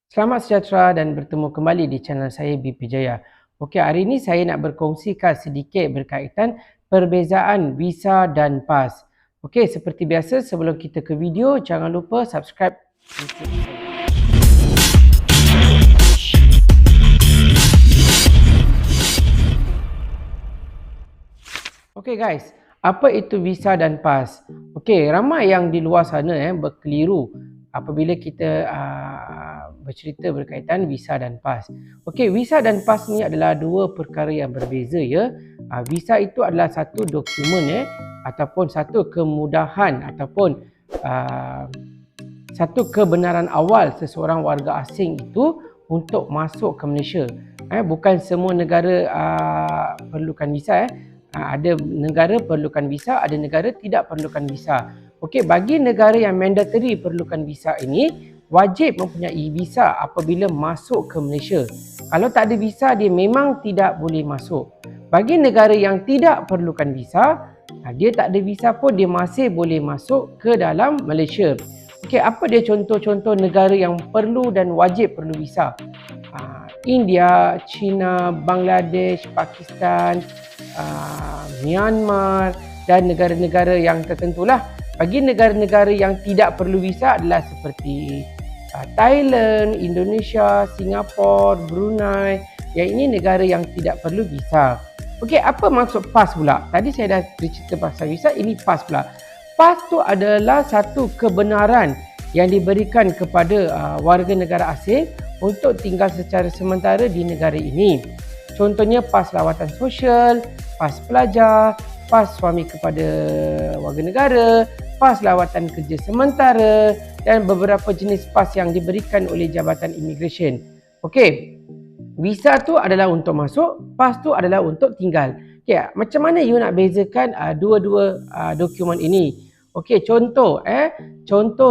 Selamat sejahtera dan bertemu kembali di channel saya BP Jaya. Okey, hari ini saya nak berkongsikan sedikit berkaitan perbezaan visa dan PAS. Okey, seperti biasa sebelum kita ke video, jangan lupa subscribe. Okey guys, apa itu visa dan PAS? Okey, ramai yang di luar sana berkeliru apabila kita bercerita berkaitan visa dan PAS. Okey, visa dan PAS ni adalah dua perkara yang berbeza ya. Visa itu adalah satu dokumen ataupun satu kemudahan ataupun satu kebenaran awal seseorang warga asing itu untuk masuk ke Malaysia. Bukan semua negara perlukan visa ada negara perlukan visa, ada negara tidak perlukan visa. Okey, bagi negara yang mandatory perlukan visa ini, wajib mempunyai visa apabila masuk ke Malaysia. Kalau tak ada visa, dia memang tidak boleh masuk. Bagi negara yang tidak perlukan visa, dia tak ada visa pun dia masih boleh masuk ke dalam Malaysia. Okey, apa dia contoh-contoh negara yang perlu dan wajib perlu visa? India, China, Bangladesh, Pakistan, Myanmar dan negara-negara yang tertentulah. Bagi negara-negara yang tidak perlu visa adalah seperti Thailand, Indonesia, Singapura, Brunei. Yang ini negara yang tidak perlu visa. Okey, apa maksud PAS pula? Tadi saya dah cerita pasal visa, ini PAS pula. PAS tu adalah satu kebenaran yang diberikan kepada warga negara asing untuk tinggal secara sementara di negara ini. Contohnya PAS lawatan sosial, PAS pelajar, PAS suami kepada warga negara, PAS lawatan kerja sementara dan beberapa jenis PAS yang diberikan oleh Jabatan Immigration. Okey, visa tu adalah untuk masuk, PAS tu adalah untuk tinggal. Okay, macam mana you nak bezakan dua-dua dokumen ini? Okey, contoh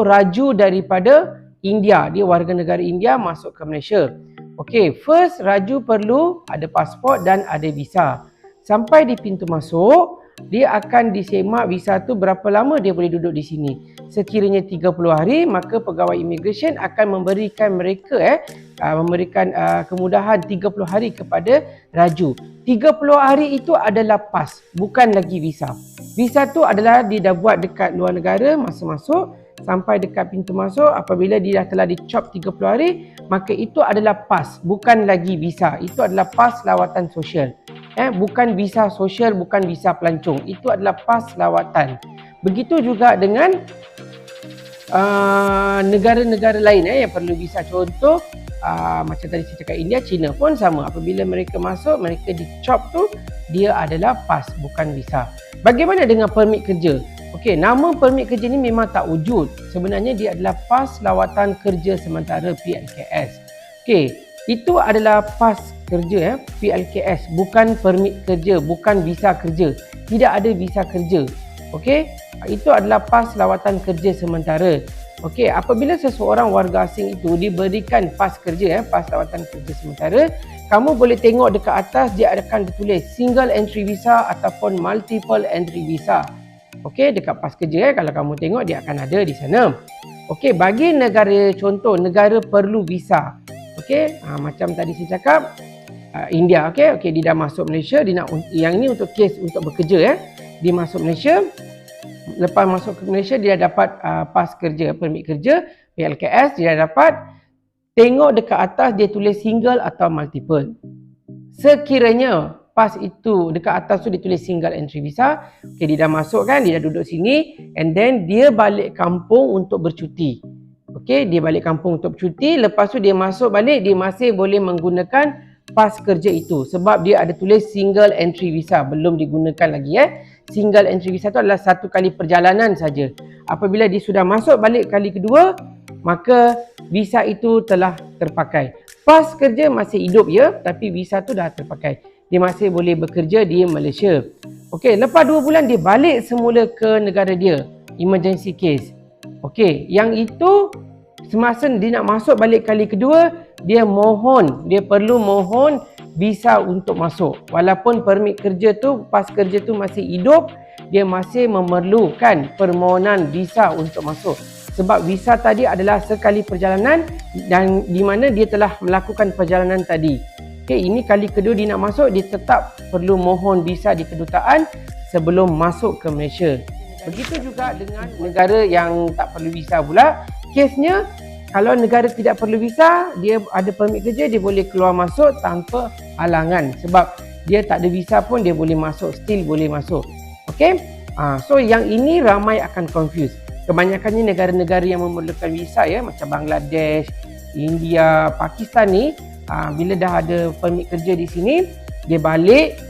raju daripada India, dia warga negara India masuk ke Malaysia. Okey, first raju perlu ada pasport dan ada visa. Sampai di pintu masuk, dia akan disemak visa tu berapa lama dia boleh duduk di sini. Sekiranya 30 hari, maka pegawai immigration akan memberikan mereka memberikan kemudahan 30 hari kepada raju. 30 hari itu adalah PAS, bukan lagi visa. Visa tu adalah dia dah buat dekat luar negara masa masuk, sampai dekat pintu masuk, apabila dia dah telah dicop 30 hari, maka itu adalah PAS, bukan lagi visa. Itu adalah PAS lawatan sosial. Bukan visa sosial, bukan visa pelancong. Itu adalah PAS lawatan. Begitu juga dengan negara-negara lain yang perlu visa. Contoh macam tadi saya cakap India, China pun sama. Apabila mereka masuk, mereka dicop tu, dia adalah PAS, bukan visa. Bagaimana dengan permit kerja? Okey, nama permit kerja ni memang tak wujud. Sebenarnya dia adalah PAS lawatan kerja sementara PLKS. Okey, itu adalah PAS kerja PLKS, bukan permit kerja, bukan visa kerja. Tidak ada visa kerja. Okey, itu adalah PAS lawatan kerja sementara. Okey, apabila seseorang warga asing itu diberikan PAS kerja, PAS lawatan kerja sementara, kamu boleh tengok dekat atas dia akan ditulis single entry visa ataupun multiple entry visa. Okey, dekat PAS kerja kalau kamu tengok dia akan ada di sana. Okey, bagi negara contoh negara perlu visa. Okey, macam tadi saya cakap India, okey, dia dah masuk Malaysia, dia nak yang ini untuk kes untuk bekerja Dia masuk Malaysia. Lepas masuk ke Malaysia dia dah dapat PAS kerja, permit kerja, PLKS, dia dah dapat. Tengok dekat atas dia tulis single atau multiple. Sekiranya PAS itu dekat atas tu ditulis single entry visa, okey, dia dah masuk kan, dia dah duduk sini, and then dia balik kampung untuk bercuti. Okey, dia balik kampung untuk bercuti, lepas tu dia masuk balik, dia masih boleh menggunakan PAS kerja itu sebab dia ada tulis single entry visa, belum digunakan lagi Single entry visa tu adalah satu kali perjalanan saja. Apabila dia sudah masuk balik kali kedua, maka visa itu telah terpakai. PAS kerja masih hidup tapi visa tu dah terpakai. Dia masih boleh bekerja di Malaysia. Okey, lepas 2 bulan dia balik semula ke negara dia. Emergency case. Okey, yang itu semasa dia nak masuk balik kali kedua, dia perlu mohon visa untuk masuk. Walaupun permit kerja tu, PAS kerja tu masih hidup, dia masih memerlukan permohonan visa untuk masuk. sebab visa tadi adalah sekali perjalanan dan di mana dia telah melakukan perjalanan tadi. Okey, ini kali kedua dia nak masuk, dia tetap perlu mohon visa di kedutaan sebelum masuk ke Malaysia. Begitu juga dengan negara yang tak perlu visa pula. Kesnya, kalau negara tidak perlu visa, dia ada permit kerja, dia boleh keluar masuk tanpa halangan. Sebab dia tak ada visa pun dia boleh masuk, still boleh masuk. Okey? So yang ini ramai akan confuse. Kebanyakannya negara-negara yang memerlukan visa ya, macam Bangladesh, India, Pakistan ni, bila dah ada permit kerja di sini, dia balik.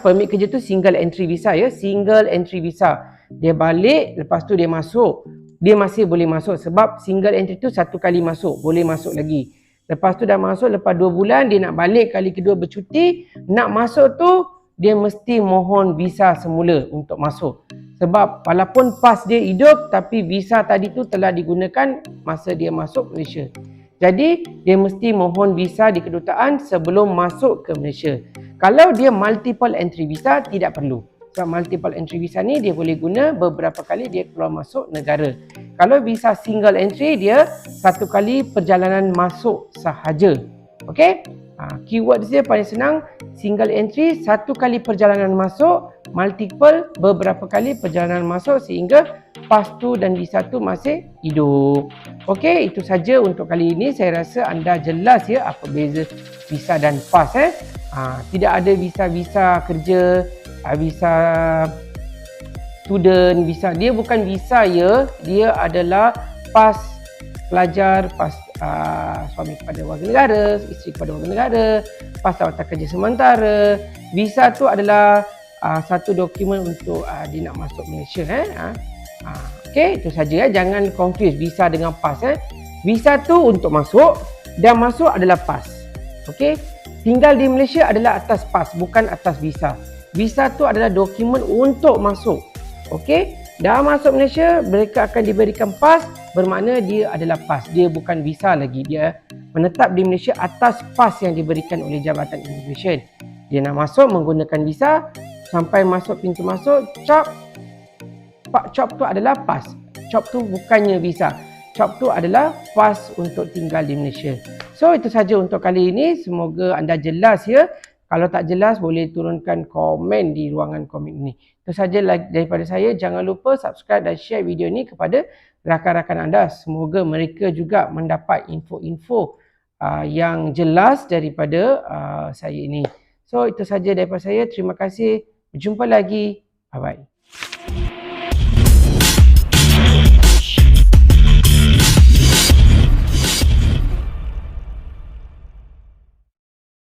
Permit kerja tu single entry visa ya, single entry visa. Dia balik, lepas tu dia masuk. Dia masih boleh masuk sebab single entry tu satu kali masuk, boleh masuk lagi. Lepas tu dah masuk, lepas 2 bulan dia nak balik kali kedua bercuti, nak masuk tu dia mesti mohon visa semula untuk masuk. Sebab walaupun pas dia hidup tapi visa tadi tu telah digunakan masa dia masuk Malaysia. Jadi dia mesti mohon visa di kedutaan sebelum masuk ke Malaysia. Kalau dia multiple entry visa tidak perlu. Sebab multiple entry visa ni dia boleh guna beberapa kali dia keluar masuk negara. Kalau visa single entry dia satu kali perjalanan masuk sahaja. Okey? Keyword dia paling senang, single entry satu kali perjalanan masuk, multiple beberapa kali perjalanan masuk sehingga pas tu dan visa tu masih hidup. Okey, itu saja untuk kali ini. Saya rasa anda jelas ya apa beza visa dan pas tidak ada visa-visa kerja, visa student, visa dia bukan visa ya, dia adalah pas pelajar, pas suami kepada warga negara, isteri kepada warga negara, pas lawatan kerja sementara. Visa tu adalah satu dokumen untuk dia nak masuk Malaysia okey, itu saja jangan confuse visa dengan pas Visa tu untuk masuk dan masuk adalah pas. Okey, tinggal di Malaysia adalah atas pas, bukan atas visa. Visa tu adalah dokumen untuk masuk. Okey, dah masuk Malaysia, mereka akan diberikan pas, bermakna dia adalah pas. Dia bukan visa lagi. Dia menetap di Malaysia atas pas yang diberikan oleh Jabatan Immigration. Dia nak masuk menggunakan visa, sampai masuk pintu masuk, cop tu adalah pas. Cop tu bukannya visa. Cop tu adalah pas untuk tinggal di Malaysia. So itu saja untuk kali ini. Semoga anda jelas ya. Kalau tak jelas boleh turunkan komen di ruangan komen ini. Itu saja daripada saya. Jangan lupa subscribe dan share video ini kepada rakan-rakan anda. Semoga mereka juga mendapat info-info yang jelas daripada saya ini. So itu saja daripada saya. Terima kasih. Berjumpa lagi. Bye-bye.